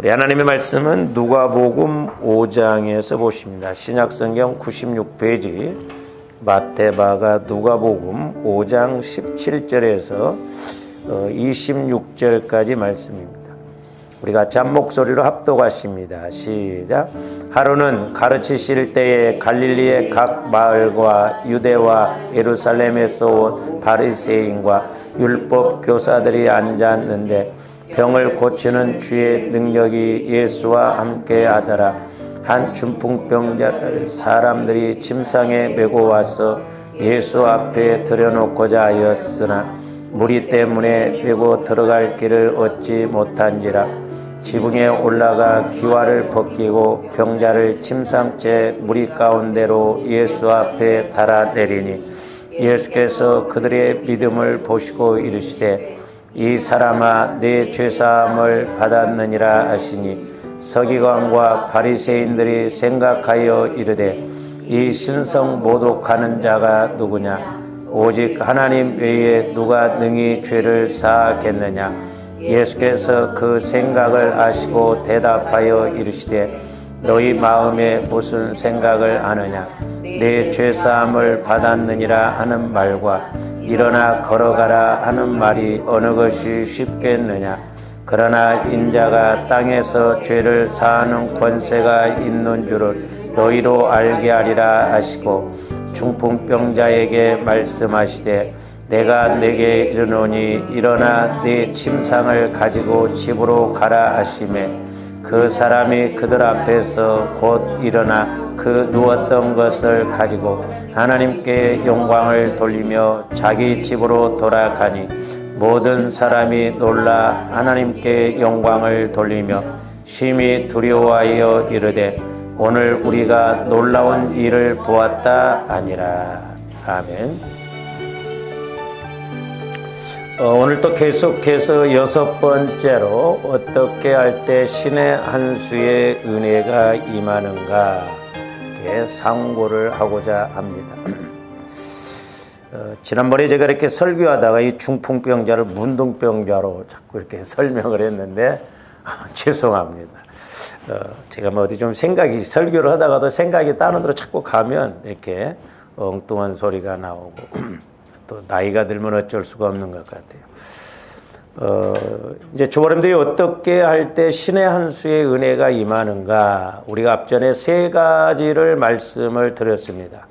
우리 하나님의 말씀은 누가복음 5장에서 보십니다. 신약성경 96페이지 마태마가 누가복음 5장 17절에서 26절까지 말씀입니다. 우리 같이 한 목소리로 합독하십니다. 시작. 하루는 가르치실 때에 갈릴리의 각 마을과 유대와 예루살렘에서 온 바리새인과 율법 교사들이 앉았는데 병을 고치는 주의 능력이 예수와 함께 하더라. 한 중풍병자를 사람들이 침상에 메고 와서 예수 앞에 들여놓고자 하였으나 무리 때문에 메고 들어갈 길을 얻지 못한지라. 지붕에 올라가 기와를 벗기고 병자를 침상째 무리 가운데로 예수 앞에 달아내리니 예수께서 그들의 믿음을 보시고 이르시되 이 사람아 내 죄사함을 받았느니라 하시니 서기관과 바리새인들이 생각하여 이르되 이 신성 모독하는 자가 누구냐? 오직 하나님 외에 누가 능히 죄를 사하겠느냐? 예수께서 그 생각을 아시고 대답하여 이르시되 너희 마음에 무슨 생각을 하느냐? 내 죄사함을 받았느니라 하는 말과 일어나 걸어가라 하는 말이 어느 것이 쉽겠느냐? 그러나 인자가 땅에서 죄를 사하는 권세가 있는 줄을 너희로 알게 하리라 하시고 중풍병자에게 말씀하시되 내가 내게 이르노니 일어나 네 침상을 가지고 집으로 가라 하시매 그 사람이 그들 앞에서 곧 일어나 그 누웠던 것을 가지고 하나님께 영광을 돌리며 자기 집으로 돌아가니 모든 사람이 놀라 하나님께 영광을 돌리며 심히 두려워하여 이르되 오늘 우리가 놀라운 일을 보았다 아니라. 아멘. 오늘 또 계속해서 6번째로 어떻게 할 때 신의 한 수의 은혜가 임하는가 이렇게 상고를 하고자 합니다. 지난번에 제가 이렇게 설교하다가 이 중풍병자를 문둥병자로 자꾸 이렇게 설명을 했는데 죄송합니다. 제가 뭐 어디 좀 생각이 설교를 하다가도 생각이 다른 데로 자꾸 가면 이렇게 엉뚱한 소리가 나오고 또 나이가 들면 어쩔 수가 없는 것 같아요. 이제 조바람들이 어떻게 할 때 신의 한 수의 은혜가 임하는가? 우리가 앞전에 3가지를 말씀을 드렸습니다.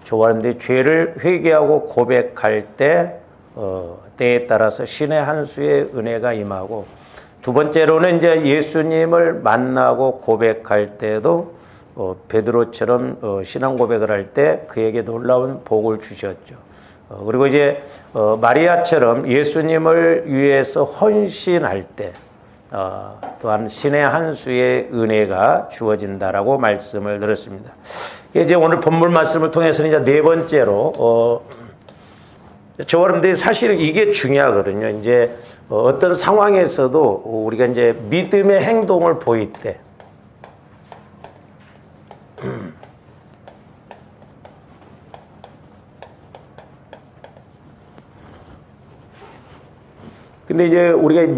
조바람들이 죄를 회개하고 고백할 때 때에 따라서 신의 한 수의 은혜가 임하고, 두 번째로는 이제 예수님을 만나고 고백할 때도 베드로처럼 신앙 고백을 할 때 그에게 놀라운 복을 주셨죠. 그리고 이제 마리아처럼 예수님을 위해서 헌신할 때 또한 신의 한 수의 은혜가 주어진다라고 말씀을 드렸습니다. 이제 오늘 본문 말씀을 통해서는 이제 4번째로 저와 여러분들이 사실 이게 중요하거든요. 이제 어떤 상황에서도 우리가 이제 믿음의 행동을 보일 때 근데 이제 우리가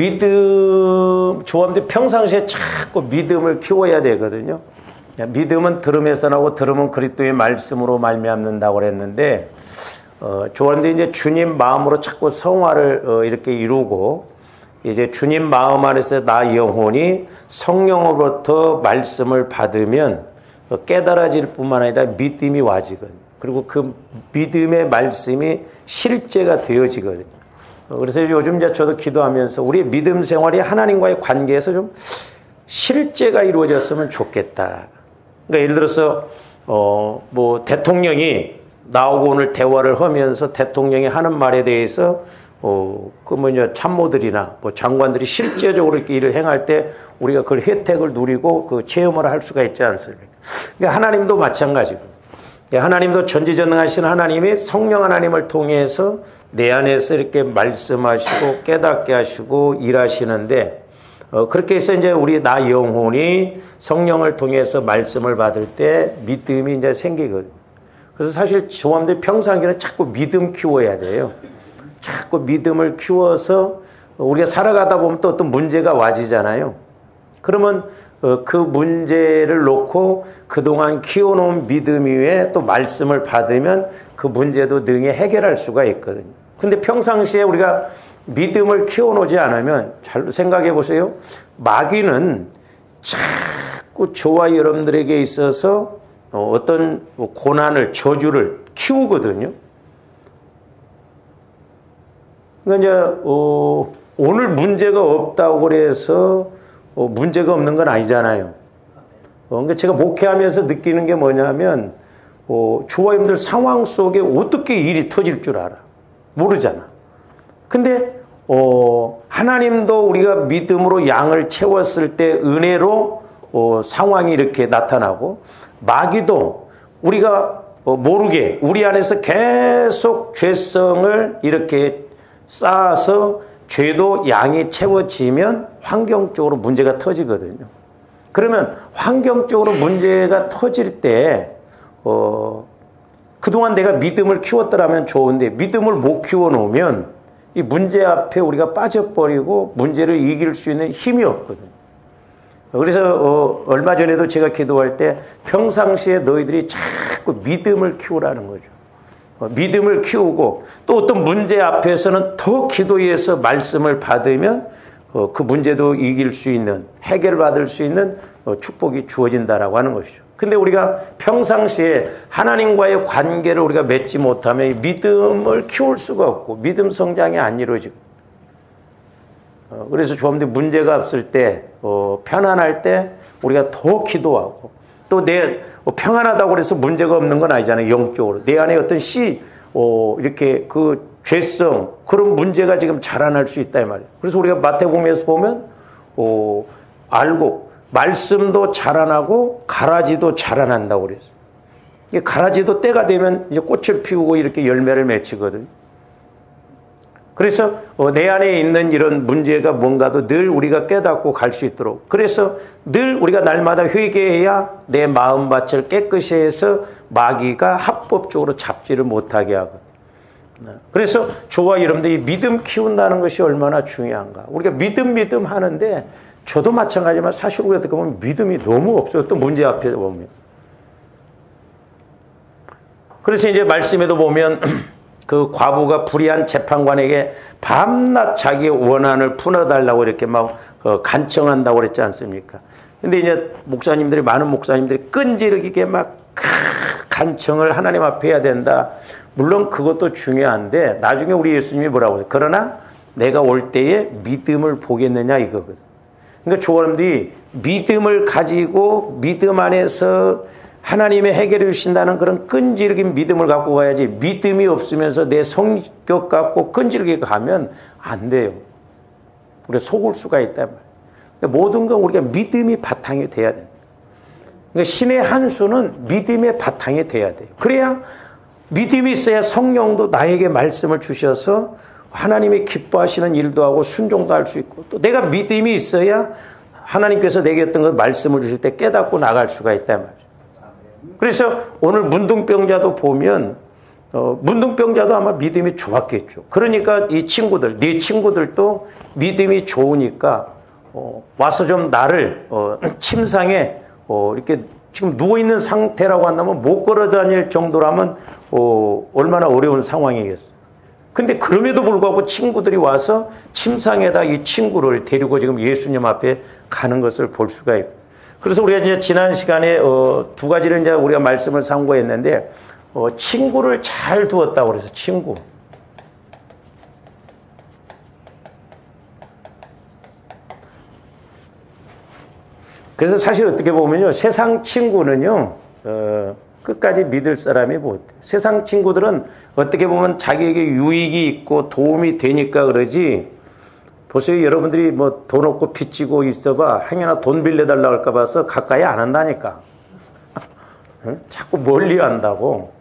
조합들 평상시에 자꾸 믿음을 키워야 되거든요. 믿음은 들음에서 나고 들음은 그리스도의 말씀으로 말미암는다고 그랬는데, 조합들이 이제 주님 마음으로 자꾸 성화를 이렇게 이루고, 이제 주님 마음 안에서 나 영혼이 성령으로부터 말씀을 받으면 깨달아질 뿐만 아니라 믿음이 와지거든요. 그리고 그 믿음의 말씀이 실제가 되어지거든요. 그래서 요즘 이제 저도 기도하면서 우리 믿음 생활이 하나님과의 관계에서 좀 실제가 이루어졌으면 좋겠다. 그러니까 예를 들어서 뭐 대통령이 나오고 오늘 대화를 하면서 대통령이 하는 말에 대해서 그 뭐냐 참모들이나 뭐 장관들이 실제적으로 이렇게 일을 행할 때 우리가 그 혜택을 누리고 그 체험을 할 수가 있지 않습니까? 그러니까 하나님도 마찬가지고. 하나님도 전지전능하신 하나님이 성령 하나님을 통해서 내 안에서 이렇게 말씀하시고 깨닫게 하시고 일하시는데, 그렇게 해서 이제 우리 나 영혼이 성령을 통해서 말씀을 받을 때 믿음이 이제 생기거든요. 그래서 사실 조함들 평상시에는 자꾸 믿음 키워야 돼요. 자꾸 믿음을 키워서 우리가 살아가다 보면 또 어떤 문제가 와지잖아요. 그러면 그 문제를 놓고 그동안 키워놓은 믿음 위에 또 말씀을 받으면 그 문제도 능히 해결할 수가 있거든요. 근데 평상시에 우리가 믿음을 키워놓지 않으면 잘 생각해 보세요. 마귀는 자꾸 저와 여러분들에게 있어서 어떤 고난을, 저주를 키우거든요. 그러니까 이제 오늘 문제가 없다고 그래서 문제가 없는 건 아니잖아요. 그러니까 제가 목회하면서 느끼는 게 뭐냐면 저와 여러분들 상황 속에 어떻게 일이 터질 줄 알아. 모르잖아. 근데 하나님도 우리가 믿음으로 양을 채웠을 때 은혜로 상황이 이렇게 나타나고, 마귀도 우리가 모르게 우리 안에서 계속 죄성을 이렇게 쌓아서 죄도 양이 채워지면 환경적으로 문제가 터지거든요. 그러면 환경적으로 문제가 터질 때 그동안 내가 믿음을 키웠더라면 좋은데 믿음을 못 키워놓으면 이 문제 앞에 우리가 빠져버리고 문제를 이길 수 있는 힘이 없거든요. 그래서 얼마 전에도 제가 기도할 때 평상시에 너희들이 자꾸 믿음을 키우라는 거죠. 믿음을 키우고 또 어떤 문제 앞에서는 더 기도해서 말씀을 받으면 그 문제도 이길 수 있는, 해결받을 수 있는 축복이 주어진다라고 하는 것이죠. 근데 우리가 평상시에 하나님과의 관계를 우리가 맺지 못하면 이 믿음을 키울 수가 없고 믿음 성장이 안 이루어지고, 그래서 조금도 문제가 없을 때, 편안할 때 우리가 더 기도하고, 또 내 평안하다고 해서 문제가 없는 건 아니잖아요. 영적으로 내 안에 어떤 이렇게 그 죄성, 그런 문제가 지금 자라날 수 있다 이 말이에요. 그래서 우리가 마태복음에서 보면 알고 말씀도 자라나고 가라지도 자라난다고 그랬어요. 이 가라지도 때가 되면 이제 꽃을 피우고 이렇게 열매를 맺히거든요. 그래서 내 안에 있는 이런 문제가 뭔가도 늘 우리가 깨닫고 갈 수 있도록, 그래서 늘 우리가 날마다 회개해야 내 마음밭을 깨끗이 해서 마귀가 합법적으로 잡지를 못하게 하거든요. 그래서 저와 여러분들이 믿음 키운다는 것이 얼마나 중요한가. 우리가 믿음 하는데 저도 마찬가지지만 사실 우리가 어떻게 보면 믿음이 너무 없어요. 또 문제 앞에 보면. 그래서 이제 말씀에도 보면 그 과부가 불의한 재판관에게 밤낮 자기의 원한을 풀어달라고 이렇게 막 간청한다고 그랬지 않습니까? 근데 이제 많은 목사님들이 끈질기게 막 간청을 하나님 앞에 해야 된다. 물론 그것도 중요한데 나중에 우리 예수님이 뭐라고 하세요? 그러나 내가 올 때에 믿음을 보겠느냐 이거거든. 그러니까 조원들이 믿음을 가지고 믿음 안에서 하나님의 해결해 주신다는 그런 끈질긴 믿음을 갖고 가야지, 믿음이 없으면서 내 성격 갖고 끈질기게 가면 안 돼요. 우리가 속을 수가 있단 말이에요. 그러니까 모든 건 우리가 믿음이 바탕이 돼야 돼요. 그러니까 신의 한 수는 믿음의 바탕이 돼야 돼요. 그래야 믿음이 있어야 성령도 나에게 말씀을 주셔서 하나님이 기뻐하시는 일도 하고 순종도 할 수 있고, 또 내가 믿음이 있어야 하나님께서 내게 어떤 걸 말씀을 주실 때 깨닫고 나갈 수가 있단 말이에요. 그래서 오늘 문둥병자도 보면 문둥병자도 아마 믿음이 좋았겠죠. 그러니까 이 친구들, 네 친구들도 믿음이 좋으니까 와서 좀 나를 침상에 이렇게 지금 누워있는 상태라고 한다면 못 걸어 다닐 정도라면 얼마나 어려운 상황이겠어요. 근데 그럼에도 불구하고 친구들이 와서 침상에다 이 친구를 데리고 지금 예수님 앞에 가는 것을 볼 수가 있고, 그래서 우리가 이제 지난 시간에 두 가지를 이제 우리가 말씀을 상고했는데, 친구를 잘 두었다고 그래서 친구. 그래서 사실 어떻게 보면요, 세상 친구는요, 끝까지 믿을 사람이 못해요. 세상 친구들은 어떻게 보면 자기에게 유익이 있고 도움이 되니까 그러지, 보세요. 여러분들이 뭐 돈 없고 빚지고 있어봐. 행여나 돈 빌려달라고 할까 봐서 가까이 안 한다니까. 자꾸 멀리 한다고.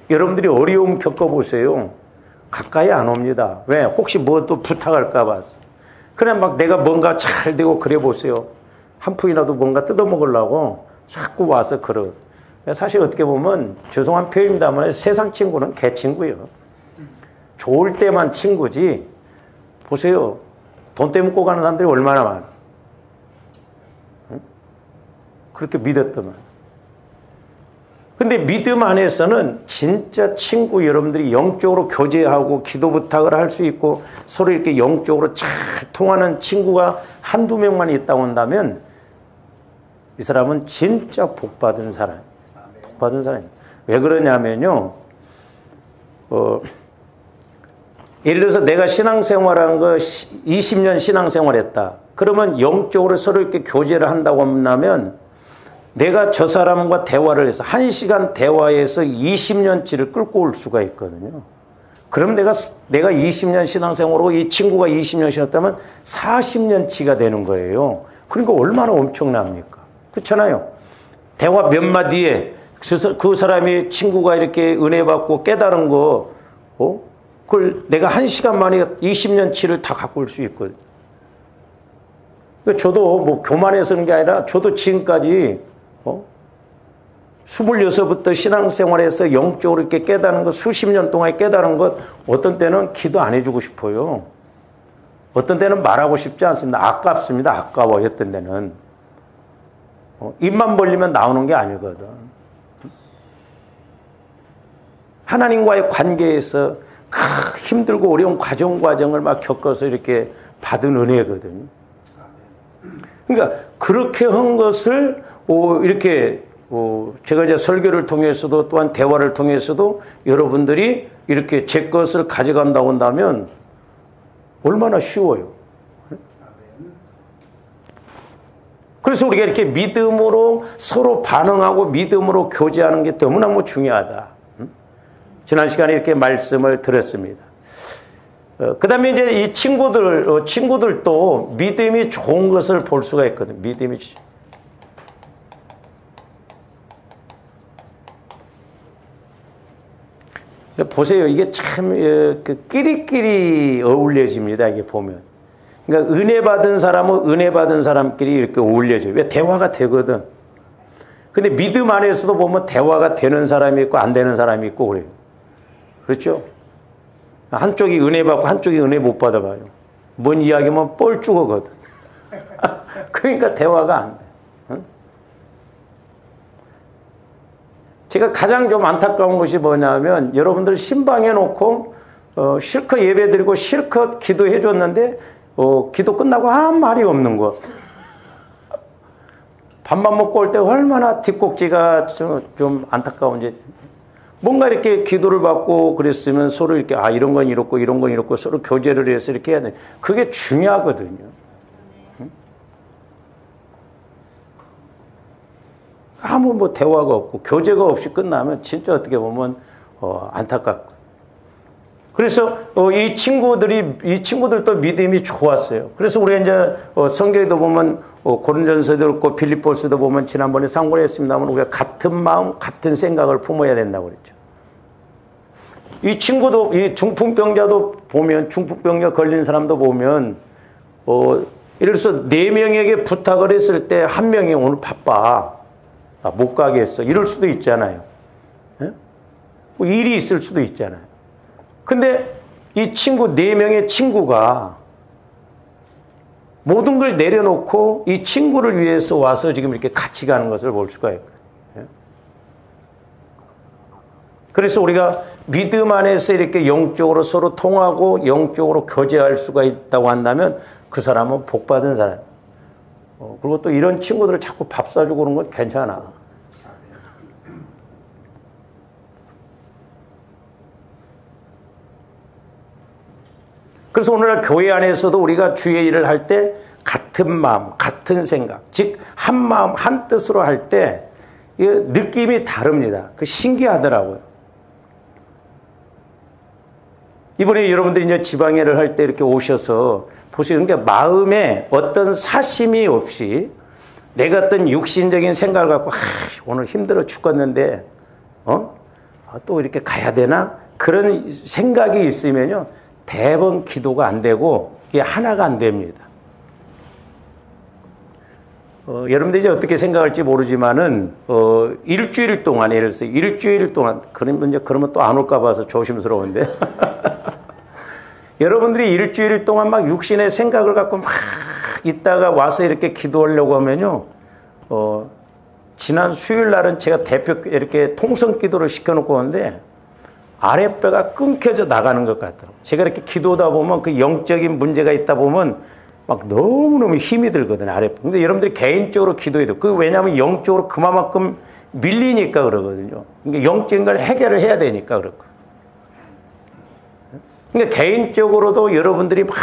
여러분들이 어려움 겪어보세요. 가까이 안 옵니다. 왜? 혹시 뭐 또 부탁할까 봐서. 그냥 막 내가 뭔가 잘 되고 그래 보세요. 한 푼이라도 뭔가 뜯어먹으려고 자꾸 와서 그러. 사실 어떻게 보면 죄송한 표현입니다만 세상 친구는 개친구예요. 좋을 때만 친구지. 보세요. 돈 때문에 꼭 가는 사람들이 얼마나 많아. 그렇게 믿었더만. 근데 믿음 안에서는 진짜 친구 여러분들이 영적으로 교제하고 기도 부탁을 할 수 있고 서로 이렇게 영적으로 잘 통하는 친구가 한두 명만 있다고 한다면 이 사람은 진짜 복받은 사람. 복받은 사람입니다. 왜 그러냐면요. 예를 들어서 내가 신앙생활한 거 20년 신앙생활했다. 그러면 영적으로 서로 이렇게 교제를 한다고 한다면 내가 저 사람과 대화를 해서 1시간 대화에서 20년치를 끌고 올 수가 있거든요. 그럼 내가 20년 신앙생활하고 이 친구가 20년 신었다면 40년치가 되는 거예요. 그러니까 얼마나 엄청납니까? 그렇잖아요. 대화 몇 마디에 그 사람이 친구가 이렇게 은혜 받고 깨달은 거, 그걸 내가 1시간 만에 20년치를 다 갖고 올 수 있거든요. 저도 뭐 교만해서 그런 게 아니라 저도 지금까지 26부터 신앙생활에서 영적으로 이렇게 깨달은 것, 수십 년 동안 깨달은 것, 어떤 때는 기도 안 해주고 싶어요. 어떤 때는 말하고 싶지 않습니다. 아깝습니다. 아까워요. 어떤 때는. 입만 벌리면 나오는 게 아니거든. 하나님과의 관계에서 힘들고 어려운 과정을 막 겪어서 이렇게 받은 은혜거든요. 그러니까 그렇게 한 것을 이렇게 제가 이제 설교를 통해서도 또한 대화를 통해서도 여러분들이 이렇게 제 것을 가져간다고 한다면 얼마나 쉬워요. 그래서 우리가 이렇게 믿음으로 서로 반응하고 믿음으로 교제하는 게 너무너무 중요하다. 지난 시간에 이렇게 말씀을 드렸습니다. 그 다음에 이제 이 친구들도 믿음이 좋은 것을 볼 수가 있거든요. 믿음이. 보세요. 이게 참, 끼리끼리 어울려집니다. 이게 보면. 그러니까 은혜 받은 사람은 은혜 받은 사람끼리 이렇게 어울려져요. 왜? 대화가 되거든. 근데 믿음 안에서도 보면 대화가 되는 사람이 있고 안 되는 사람이 있고 그래요. 그렇죠? 한쪽이 은혜 받고 한쪽이 은혜 못 받아봐요. 뭔 이야기면 뻘쭘하거든. 그러니까 대화가 안 돼. 응? 제가 가장 좀 안타까운 것이 뭐냐면 여러분들 신방해 놓고 실컷 예배 드리고 실컷 기도해 줬는데 기도 끝나고 아무 말이 없는 거. 밥만 먹고 올 때 얼마나 뒷꼭지가 좀 안타까운지. 뭔가 이렇게 기도를 받고 그랬으면 서로 이렇게 이런 건 이렇고 이런 건 이렇고 서로 교제를 해서 이렇게 해야 돼. 그게 중요하거든요. 응? 아무 뭐 대화가 없고 교제가 없이 끝나면 진짜 어떻게 보면 안타깝고. 그래서 이 친구들도 믿음이 좋았어요. 그래서 우리가 이제 성경에도 보면 고린전서도 그렇고 빌립보서도 보면 지난번에 상고를 했습니다만 우리가 같은 마음, 같은 생각을 품어야 된다고 그랬죠. 이 친구도 이 중풍병자도 보면 중풍병자 걸린 사람도 보면 예를 들어서 4명에게 부탁을 했을 때 1명이 오늘 바빠. 못 가겠어. 이럴 수도 있잖아요. 예? 뭐 일이 있을 수도 있잖아요. 근데 이 친구 4명의 친구가 모든 걸 내려놓고 이 친구를 위해서 와서 지금 이렇게 같이 가는 것을 볼 수가 있고요. 그래서 우리가 믿음 안에서 이렇게 영적으로 서로 통하고 영적으로 교제할 수가 있다고 한다면 그 사람은 복받은 사람. 그리고 또 이런 친구들을 자꾸 밥 사주고 그런 건 괜찮아. 그래서 오늘날 교회 안에서도 우리가 주의 일을 할 때 같은 마음, 같은 생각, 즉 한 마음, 한 뜻으로 할 때 느낌이 다릅니다. 그 신기하더라고요. 이번에 여러분들이 이제 지방회를 할 때 이렇게 오셔서 보시는 게 마음에 어떤 사심이 없이 내가 어떤 육신적인 생각을 갖고 오늘 힘들어 죽겠는데 또 이렇게 가야 되나? 그런 생각이 있으면요. 대번 기도가 안 되고 이게 하나가 안 됩니다. 여러분들이 이제 어떻게 생각할지 모르지만은 일주일 동안 예를 들어서 일주일 동안 그러면 또 안 올까 봐서 조심스러운데 여러분들이 일주일 동안 막 육신의 생각을 갖고 막 있다가 와서 이렇게 기도하려고 하면요 지난 수요일 날은 제가 대표 이렇게 통성 기도를 시켜놓고 오는데 아랫배가 끊겨져 나가는 것 같더라고요. 제가 이렇게 기도하다 보면 그 영적인 문제가 있다 보면 막 너무너무 힘이 들거든요, 아랫배. 근데 여러분들이 개인적으로 기도해도, 왜냐하면 영적으로 그만큼 밀리니까 그러거든요. 그러니까 영적인 걸 해결을 해야 되니까 그렇고. 그러니까 개인적으로도 여러분들이 막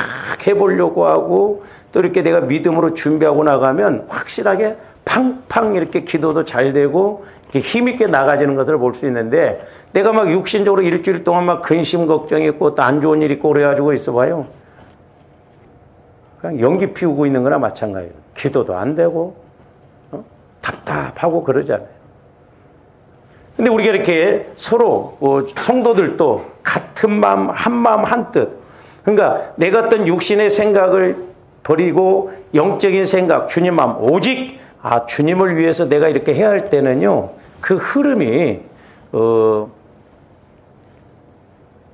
해보려고 하고 또 이렇게 내가 믿음으로 준비하고 나가면 확실하게 팡팡 이렇게 기도도 잘 되고 이렇게 힘있게 나가지는 것을 볼 수 있는데 내가 막 육신적으로 일주일 동안 막 근심 걱정했고 또 안 좋은 일 있고 그래가지고 있어봐요. 그냥 연기 피우고 있는 거나 마찬가지예요. 기도도 안 되고 답답하고 그러잖아요. 근데 우리가 이렇게 서로 성도들도 같은 마음 한 뜻. 그러니까 내가 어떤 육신의 생각을 버리고 영적인 생각, 주님 마음, 오직 주님을 위해서 내가 이렇게 해야 할 때는요. 그 흐름이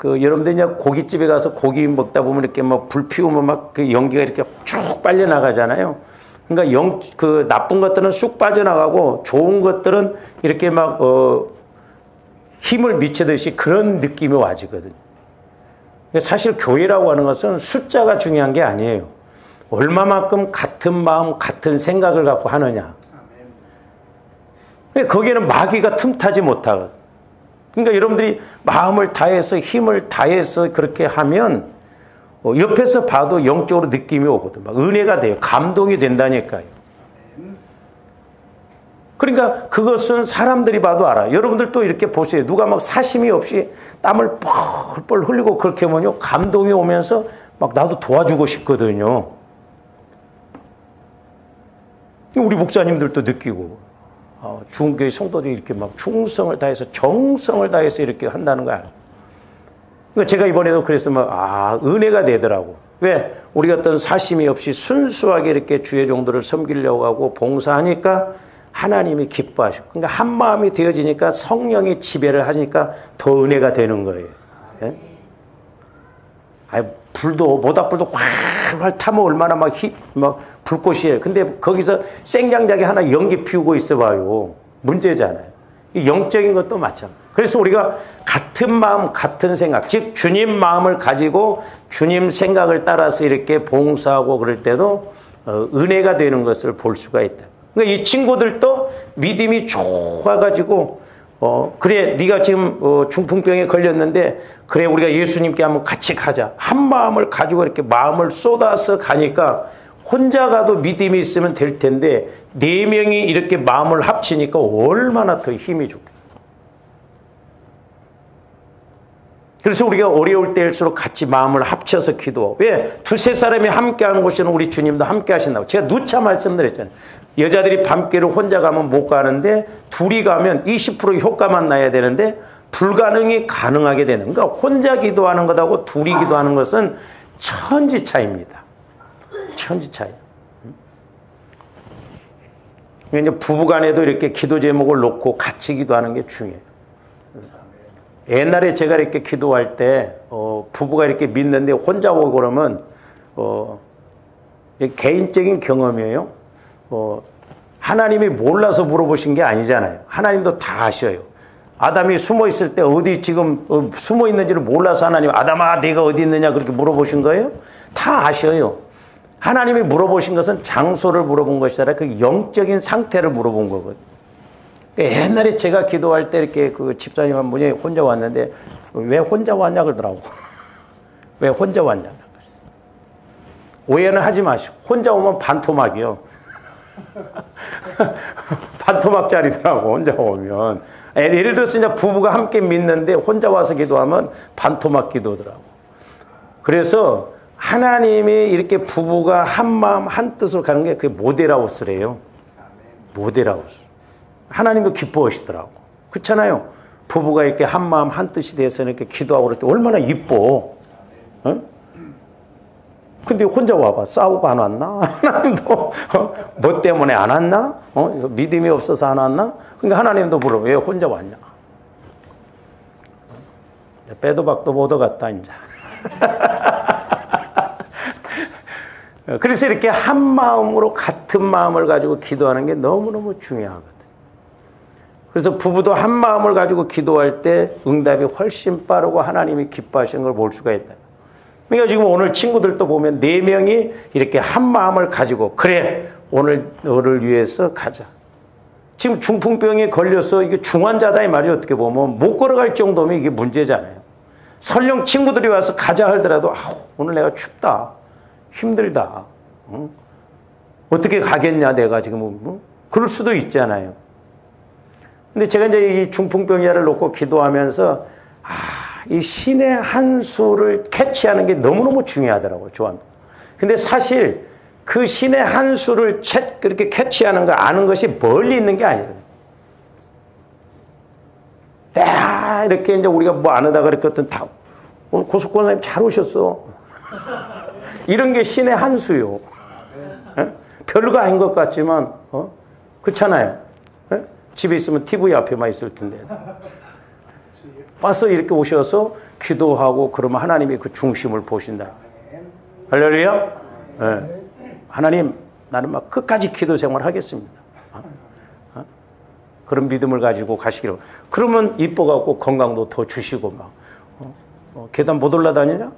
여러분들 이제 고깃집에 가서 고기 먹다 보면 이렇게 막 불 피우면 막 그 연기가 이렇게 쭉 빨려 나가잖아요. 그러니까 그 나쁜 것들은 쑥 빠져나가고 좋은 것들은 이렇게 막 힘을 미치듯이 그런 느낌이 와지거든요. 사실 교회라고 하는 것은 숫자가 중요한 게 아니에요. 얼마만큼 같은 마음, 같은 생각을 갖고 하느냐. 거기에는 마귀가 틈타지 못하거든요. 그러니까 여러분들이 마음을 다해서 힘을 다해서 그렇게 하면 옆에서 봐도 영적으로 느낌이 오거든. 막 은혜가 돼요. 감동이 된다니까요. 그러니까 그것은 사람들이 봐도 알아요. 여러분들 또 이렇게 보세요. 누가 막 사심이 없이 땀을 뻘뻘 흘리고 그렇게 하면요. 감동이 오면서 막 나도 도와주고 싶거든요. 우리 목사님들도 느끼고 중교회 성도들이 이렇게 막 충성을 다해서 정성을 다해서 이렇게 한다는 거야. 그러니까 제가 이번에도 그래서 은혜가 되더라고. 왜? 우리가 어떤 사심이 없이 순수하게 이렇게 주의 종들을 섬기려고 하고 봉사하니까 하나님이 기뻐하시고. 그러니까 한 마음이 되어지니까 성령이 지배를 하니까 더 은혜가 되는 거예요. 예? 불도, 모닥불도 활활 타면 얼마나 막 불꽃이에요. 근데 거기서 생장작이 하나 연기 피우고 있어 봐요. 문제잖아요. 이 영적인 것도 마찬가지예요. 그래서 우리가 같은 마음, 같은 생각, 즉 주님 마음을 가지고 주님 생각을 따라서 이렇게 봉사하고 그럴 때도 은혜가 되는 것을 볼 수가 있다. 그러니까 이 친구들도 믿음이 좋아가지고 그래 네가 지금 중풍병에 걸렸는데 그래 우리가 예수님께 한번 같이 가자. 한 마음을 가지고 이렇게 마음을 쏟아서 가니까 혼자 가도 믿음이 있으면 될 텐데 4명이 이렇게 마음을 합치니까 얼마나 더 힘이 좋겠어요. 그래서 우리가 어려울 때일수록 같이 마음을 합쳐서 기도하고. 왜? 2-3 사람이 함께하는 곳에는 우리 주님도 함께 하신다고. 제가 누차 말씀드렸잖아요. 여자들이 밤길을 혼자 가면 못 가는데 둘이 가면 20% 효과만 나야 되는데 불가능이 가능하게 되는. 그러니까 혼자 기도하는 것하고 둘이 기도하는 것은 천지 차이입니다. 천지 차이. 이제 부부간에도 이렇게 기도 제목을 놓고 같이 기도하는 게 중요해요. 옛날에 제가 이렇게 기도할 때 부부가 이렇게 믿는데 혼자 오고 그러면 개인적인 경험이에요. 하나님이 몰라서 물어보신 게 아니잖아요. 하나님도 다 아셔요. 아담이 숨어 있을 때 어디 지금 숨어 있는지를 몰라서 하나님 아담아 네가 어디 있느냐 그렇게 물어보신 거예요? 다 아셔요. 하나님이 물어보신 것은 장소를 물어본 것이 아니라 그 영적인 상태를 물어본 거거든요. 옛날에 제가 기도할 때 이렇게 그 집사님 한 분이 혼자 왔는데 왜 혼자 왔냐 그러더라고. 왜 혼자 왔냐. 오해는 하지 마시고. 혼자 오면 반토막이요. 반토막짜리더라고 혼자 오면. 예를 들어서 이제 부부가 함께 믿는데 혼자 와서 기도하면 반토막 기도더라고. 그래서 하나님이 이렇게 부부가 한 마음 한 뜻으로 가는 게 그게 모델하우스래요. 모델하우스. 하나님도 기뻐하시더라고. 그렇잖아요. 부부가 이렇게 한 마음 한 뜻이 돼서 이렇게 기도하고 그럴 때 얼마나 이뻐. 어? 근데 혼자 와봐. 싸우고 안 왔나? 하나님도 뭐 때문에 안 왔나? 믿음이 없어서 안 왔나? 그러니까 하나님도 물어. 왜 혼자 왔냐? 빼도 박도 못 얻어갔다 이제. 그래서 이렇게 한 마음으로 같은 마음을 가지고 기도하는 게 너무너무 중요하거든. 그래서 부부도 한 마음을 가지고 기도할 때 응답이 훨씬 빠르고 하나님이 기뻐하시는 걸 볼 수가 있다. 그러니까 지금 오늘 친구들도 보면 4명이 이렇게 한 마음을 가지고 그래 오늘 너를 위해서 가자. 지금 중풍병에 걸려서 이게 중환자다 이 말이 어떻게 보면 못 걸어갈 정도면 이게 문제잖아요. 설령 친구들이 와서 가자 하더라도 오늘 내가 춥다. 힘들다. 어떻게 가겠냐 내가 지금 그럴 수도 있잖아요. 근데 제가 이제 이 중풍병자를 놓고 기도하면서 이 신의 한 수를 캐치하는 게 너무너무 중요하더라고요. 좋아합니다. 근데 사실 그 신의 한 수를 그렇게 캐치하는 거 아는 것이 멀리 있는 게 아니에요. 이렇게 이제 우리가 뭐 안 하다가 그랬거든. 다 오늘 고속권사님 잘 오셨어. 이런 게 신의 한 수요. 별거 아닌 것 같지만 그렇잖아요. 집에 있으면 TV 앞에만 있을 텐데. 와서 이렇게 오셔서 기도하고 그러면 하나님이 그 중심을 보신다. 할렐루야. 네. 하나님 나는 막 끝까지 기도 생활하겠습니다. 그런 믿음을 가지고 가시기로. 그러면 이뻐갖고 건강도 더 주시고 막 계단 못 올라다니냐?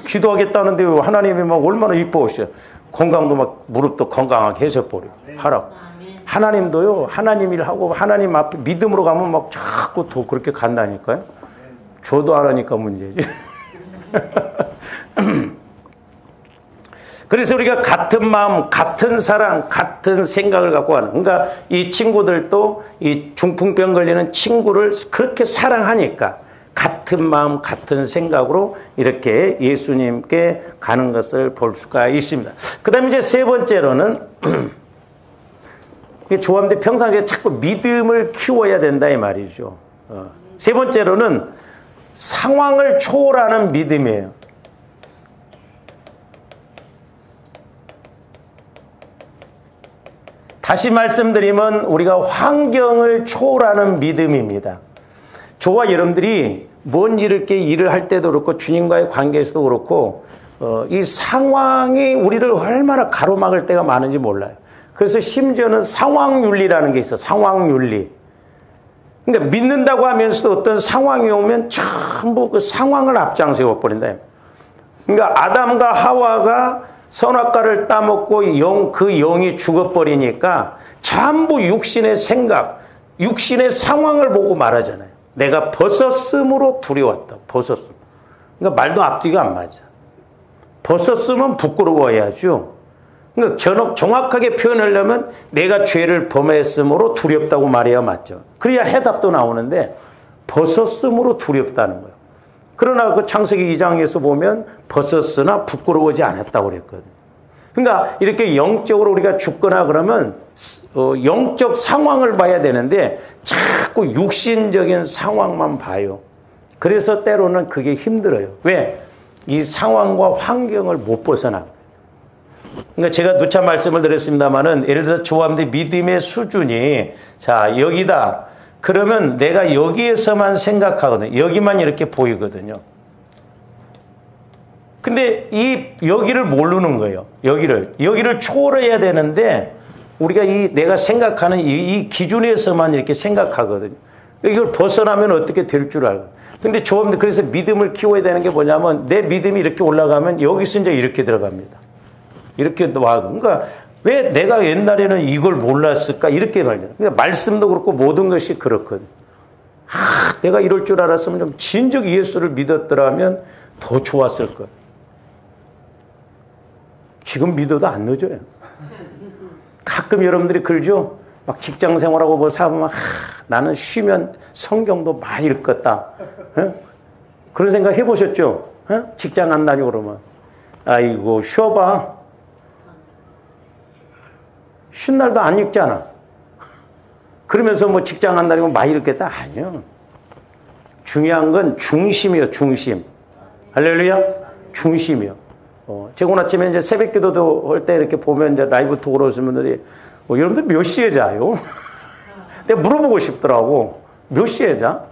기도하겠다는데 하나님이 막 얼마나 이뻐하셔. 건강도 막 무릎도 건강하게 해줘버려. 하라고. 하나님도요. 하나님 일하고 하나님 앞에 믿음으로 가면 막 자꾸 더 그렇게 간다니까요. 저도 안 하니까 문제지. 그래서 우리가 같은 마음, 같은 사랑, 같은 생각을 갖고 하는. 그러니까 이 친구들도 이 중풍병 걸리는 친구를 그렇게 사랑하니까 같은 마음, 같은 생각으로 이렇게 예수님께 가는 것을 볼 수가 있습니다. 그 다음에 이제 세 번째로는 조합대 평상시에 자꾸 믿음을 키워야 된다 이 말이죠. 세 번째로는 상황을 초월하는 믿음이에요. 다시 말씀드리면 우리가 환경을 초월하는 믿음입니다. 저와 여러분들이 뭔 일을 할 때도 그렇고 주님과의 관계에서도 그렇고 이 상황이 우리를 얼마나 가로막을 때가 많은지 몰라요. 그래서 심지어는 상황윤리라는 게 있어. 상황윤리. 그러니까 믿는다고 하면서도 어떤 상황이 오면 전부 그 상황을 앞장세워 버린다. 그러니까 아담과 하와가 선악과를 따먹고 그 영이 죽어버리니까 전부 육신의 생각, 육신의 상황을 보고 말하잖아요. 내가 벗었으므로 두려웠다. 벗었음. 그러니까 말도 앞뒤가 안 맞아. 벗었으면 부끄러워야죠. 그러니까 정확하게 표현하려면 내가 죄를 범했으므로 두렵다고 말해야 맞죠. 그래야 해답도 나오는데 벗었으므로 두렵다는 거예요. 그러나 그 창세기 2장에서 보면 벗었으나 부끄러워하지 않았다고 그랬거든요. 그러니까 이렇게 영적으로 우리가 죽거나 그러면 영적 상황을 봐야 되는데 자꾸 육신적인 상황만 봐요. 그래서 때로는 그게 힘들어요. 왜? 이 상황과 환경을 못 벗어나. 그러니까 제가 누차 말씀을 드렸습니다만은 예를 들어서 조합대 믿음의 수준이 자 여기다. 그러면 내가 여기에서만 생각하거든요. 여기만 이렇게 보이거든요. 근데 여기를 모르는 거예요. 여기를 초월해야 되는데 우리가 내가 생각하는 이 기준에서만 이렇게 생각하거든요. 이걸 벗어나면 어떻게 될 줄 알고. 근데 조합대 그래서 믿음을 키워야 되는 게 뭐냐면 내 믿음이 이렇게 올라가면 여기서 이제 이렇게 들어갑니다. 이렇게 와. 그러니까 왜 내가 옛날에는 이걸 몰랐을까? 이렇게 말해요. 그러니까 말씀도 그렇고 모든 것이 그렇거든. 내가 이럴 줄 알았으면 좀 진즉 예수를 믿었더라면 더 좋았을 것. 지금 믿어도 안 늦어요. 가끔 여러분들이 그러죠? 막 직장 생활하고 뭐 사보면 나는 쉬면 성경도 많이 읽었다. 그런 생각 해보셨죠? 직장 안 다니고 그러면 아이고 쉬어봐. 쉰 날도 안 읽잖아. 그러면서 뭐 직장 안 다니고 많이 읽겠다? 아니요. 중요한 건 중심이요, 중심. 할렐루야? 중심이요. 제가 오늘 아침에 이제 새벽 기도도 할 때 이렇게 보면 이제 라이브 톡으로 오신 분들이 여러분들 몇 시에 자요? 내가 물어보고 싶더라고. 몇 시에 자?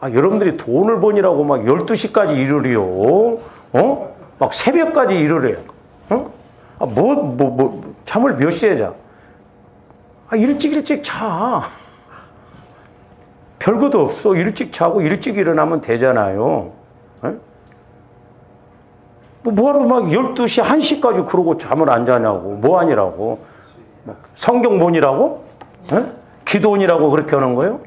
여러분들이 돈을 버니라고 막 12시까지 일을 해요. 막 새벽까지 일을 해요. 잠을 몇 시에 자? 일찍 자. 별것도 없어. 일찍 자고 일찍 일어나면 되잖아요. 뭐하러 막 12시, 1시까지 그러고 잠을 안 자냐고. 뭐 하니라고. 성경 보니라고? 기도원이라고 그렇게 하는 거예요?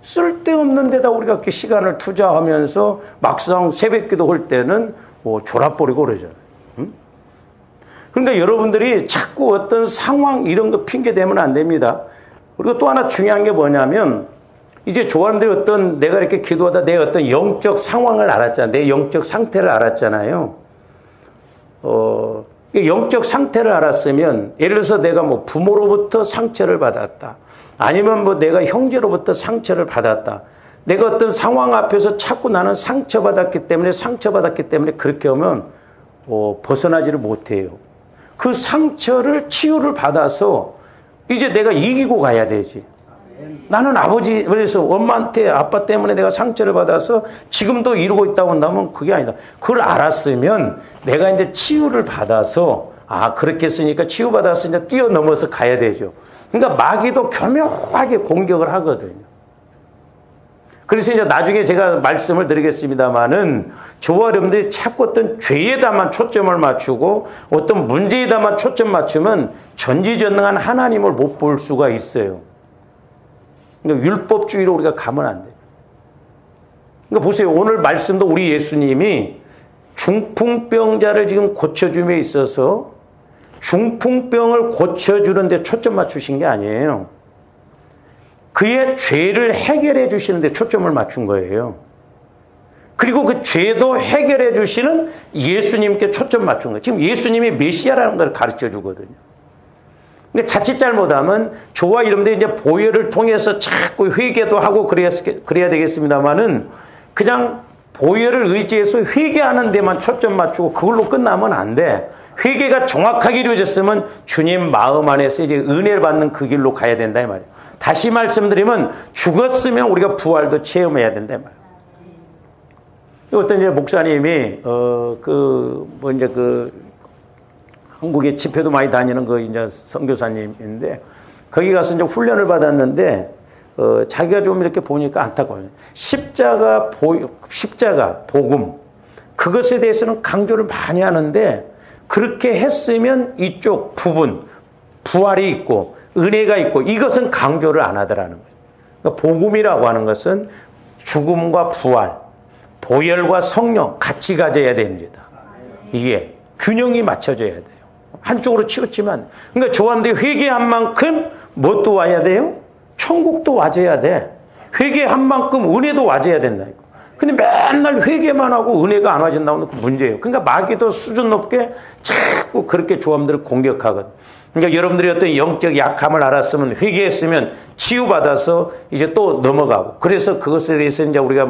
쓸데없는 데다 우리가 이렇게 시간을 투자하면서 막상 새벽기도 할 때는 뭐 졸아버리고 그러잖아요. 그러니까 여러분들이 자꾸 어떤 상황 이런 거 핑계 대면 안 됩니다. 그리고 또 하나 중요한 게 뭐냐면 이제 조원들이 어떤 내가 이렇게 기도하다 내 어떤 영적 상황을 알았잖아요. 내 영적 상태를 알았잖아요. 영적 상태를 알았으면 예를 들어서 내가 뭐 부모로부터 상처를 받았다. 아니면 뭐 내가 형제로부터 상처를 받았다. 내가 어떤 상황 앞에서 자꾸 나는 상처받았기 때문에 그렇게 하면 벗어나지를 못해요. 그 상처를 치유를 받아서 이제 내가 이기고 가야 되지. 나는 아버지, 그래서 엄마한테 아빠 때문에 내가 상처를 받아서 지금도 이루고 있다고 한다면 그게 아니다. 그걸 알았으면 내가 이제 치유를 받아서 그렇게 했으니까 치유받았으니까 뛰어넘어서 가야 되죠. 그러니까 마귀도 교묘하게 공격을 하거든요. 그래서 이제 나중에 제가 말씀을 드리겠습니다만은 저와 여러분들이 자꾸 어떤 죄에다만 초점을 맞추고 어떤 문제에다만 초점 맞추면 전지전능한 하나님을 못 볼 수가 있어요. 그러니까 율법주의로 우리가 가면 안 돼요. 그러니까 보세요. 오늘 말씀도 우리 예수님이 중풍병자를 지금 고쳐줌에 있어서 중풍병을 고쳐주는데 초점 맞추신 게 아니에요. 그의 죄를 해결해 주시는데 초점을 맞춘 거예요. 그리고 그 죄도 해결해 주시는 예수님께 초점 맞춘 거예요. 지금 예수님이 메시아라는 걸 가르쳐 주거든요. 근데 자칫 잘못하면 저와 여러분들이 이제 보혈을 통해서 자꾸 회개도 하고 그래야 되겠습니다만은 그냥 보혈을 의지해서 회개하는 데만 초점 맞추고 그걸로 끝나면 안 돼. 회개가 정확하게 이루어졌으면 주님 마음 안에서 이제 은혜를 받는 그 길로 가야 된다 이 말이에요. 다시 말씀드리면 죽었으면 우리가 부활도 체험해야 된다 이 말이에요. 어떤 이제 목사님이 한국에 집회도 많이 다니는 이제 선교사님인데 거기 가서 이제 훈련을 받았는데 자기가 좀 이렇게 보니까 안타까워요. 십자가 복음 그것에 대해서는 강조를 많이 하는데 그렇게 했으면 이쪽 부분 부활이 있고 은혜가 있고 이것은 강조를 안 하더라는 거예요. 그러니까 복음이라고 하는 것은 죽음과 부활, 보혈과 성령 같이 가져야 됩니다. 이게 균형이 맞춰져야 돼요. 한쪽으로 치우치면 그러니까 조한데 회개한 만큼 뭣도 와야 돼요? 천국도 와줘야 돼. 회개한 만큼 은혜도 와줘야 된다. 근데 맨날 회개만 하고 은혜가 안 와진다는 그 문제예요. 그러니까 마귀도 수준 높게 자꾸 그렇게 조함들을 공격하거든. 그러니까 여러분들이 어떤 영적 약함을 알았으면 회개했으면 치유받아서 이제 또 넘어가고 그래서 그것에 대해서 이제 우리가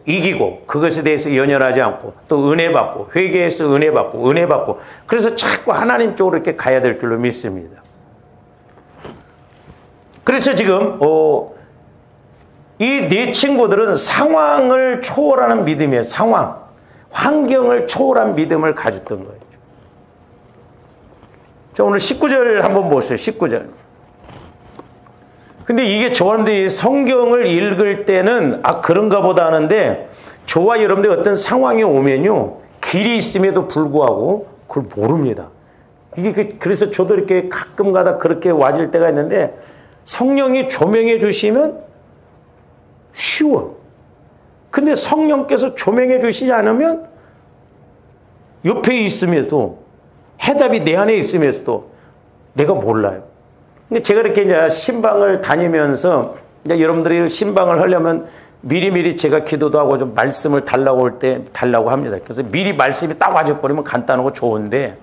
이기고 그것에 대해서 연연하지 않고 또 은혜 받고 회개해서 은혜 받고 그래서 자꾸 하나님 쪽으로 이렇게 가야 될 줄로 믿습니다. 그래서 지금 이 네 친구들은 상황을 초월하는 믿음이에요. 환경을 초월한 믿음을 가졌던 거예요. 자, 오늘 19절 한번 보세요. 19절. 근데 이게 저한테 성경을 읽을 때는 그런가 보다 하는데 저와 여러분들 어떤 상황이 오면요. 길이 있음에도 불구하고 그걸 모릅니다. 그래서 저도 이렇게 가끔 가다 그렇게 와질 때가 있는데 성령이 조명해 주시면 쉬워. 근데 성령께서 조명해 주시지 않으면 옆에 있음에도 해답이 내 안에 있음에도 내가 몰라요. 근데 제가 이렇게 이제 신방을 다니면서 이제 여러분들이 신방을 하려면 미리미리 제가 기도도 하고 좀 말씀을 달라고 할 때 달라고 합니다. 그래서 미리 말씀이 딱 와져버리면 간단하고 좋은데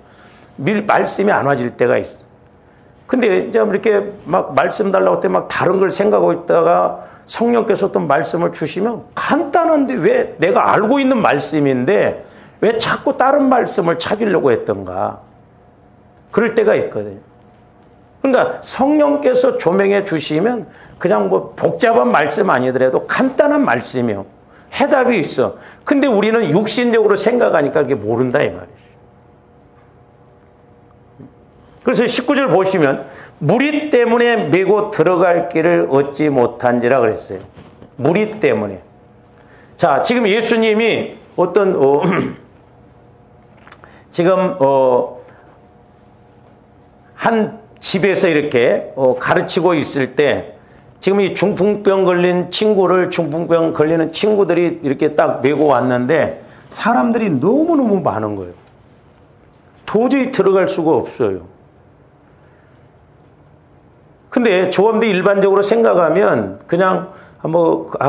미리 말씀이 안 와질 때가 있어. 근데 이제 이렇게 막 말씀 달라고 할 때 막 다른 걸 생각하고 있다가 성령께서 어떤 말씀을 주시면 간단한데 왜 내가 알고 있는 말씀인데 왜 자꾸 다른 말씀을 찾으려고 했던가. 그럴 때가 있거든요. 그러니까 성령께서 조명해 주시면 그냥 뭐 복잡한 말씀 아니더라도 간단한 말씀이요. 해답이 있어. 근데 우리는 육신적으로 생각하니까 그게 모른다 이 말이에요. 그래서 19절 보시면 무리 때문에 메고 들어갈 길을 얻지 못한지라 그랬어요. 무리 때문에. 자, 지금 예수님이 어떤 지금 한 집에서 이렇게 가르치고 있을 때 지금 이 중풍병 걸린 친구를 중풍병 걸리는 친구들이 이렇게 딱 메고 왔는데 사람들이 너무너무 많은 거예요. 도저히 들어갈 수가 없어요. 근데 조원들 일반적으로 생각하면 그냥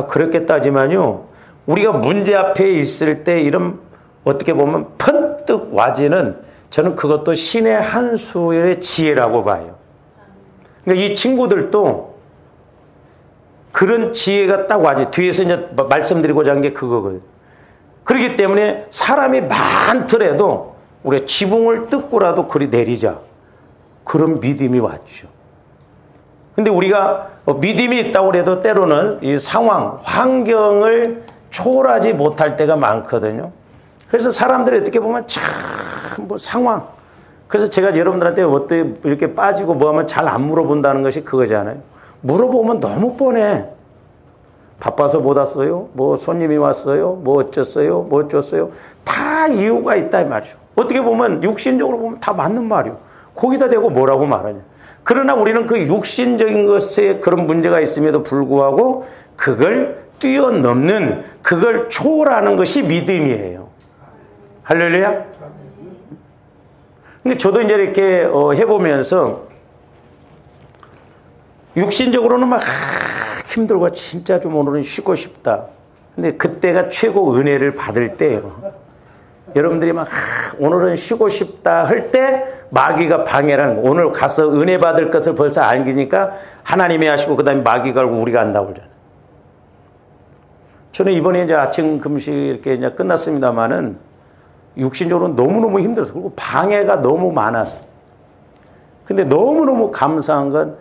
그렇겠다지만요. 우리가 문제 앞에 있을 때 이런 어떻게 보면 펀뜩 와지는 저는 그것도 신의 한 수의 지혜라고 봐요. 그러니까 이 친구들도 그런 지혜가 딱 와지. 뒤에서 이제 말씀드리고자 한 게 그거거든요. 그렇기 때문에 사람이 많더라도 우리가 지붕을 뜯고라도 그리 내리자. 그런 믿음이 왔죠. 근데 우리가 믿음이 있다고 해도 때로는 이 상황, 환경을 초월하지 못할 때가 많거든요. 그래서 사람들이 어떻게 보면 참 상황. 그래서 제가 여러분들한테 어떻게 이렇게 빠지고 뭐 하면 잘 안 물어본다는 것이 그거잖아요. 물어보면 너무 뻔해. 바빠서 못 왔어요? 뭐 손님이 왔어요? 뭐 어쩌어요? 뭐 어쩌어요? 다 이유가 있다 이 말이죠. 어떻게 보면 육신적으로 보면 다 맞는 말이요. 거기다 대고 뭐라고 말하냐. 그러나 우리는 그 육신적인 것에 그런 문제가 있음에도 불구하고 그걸 뛰어넘는, 그걸 초월하는 것이 믿음이에요. 할렐루야? 근데 저도 이제 이렇게 해보면서 육신적으로는 막 힘들고 진짜 좀 오늘은 쉬고 싶다. 근데 그때가 최고 은혜를 받을 때예요. 여러분들이 막 오늘은 쉬고 싶다 할 때 마귀가 방해를 하는 거예요. 오늘 가서 은혜 받을 것을 벌써 알기니까 하나님이 하시고 그 다음에 마귀가 알고 우리가 안다고 그러잖아요. 저는 이번에 이제 아침 금식 이렇게 이제 끝났습니다만은 육신적으로 너무너무 힘들었어요. 그리고 방해가 너무 많았어요. 근데 너무너무 감사한 건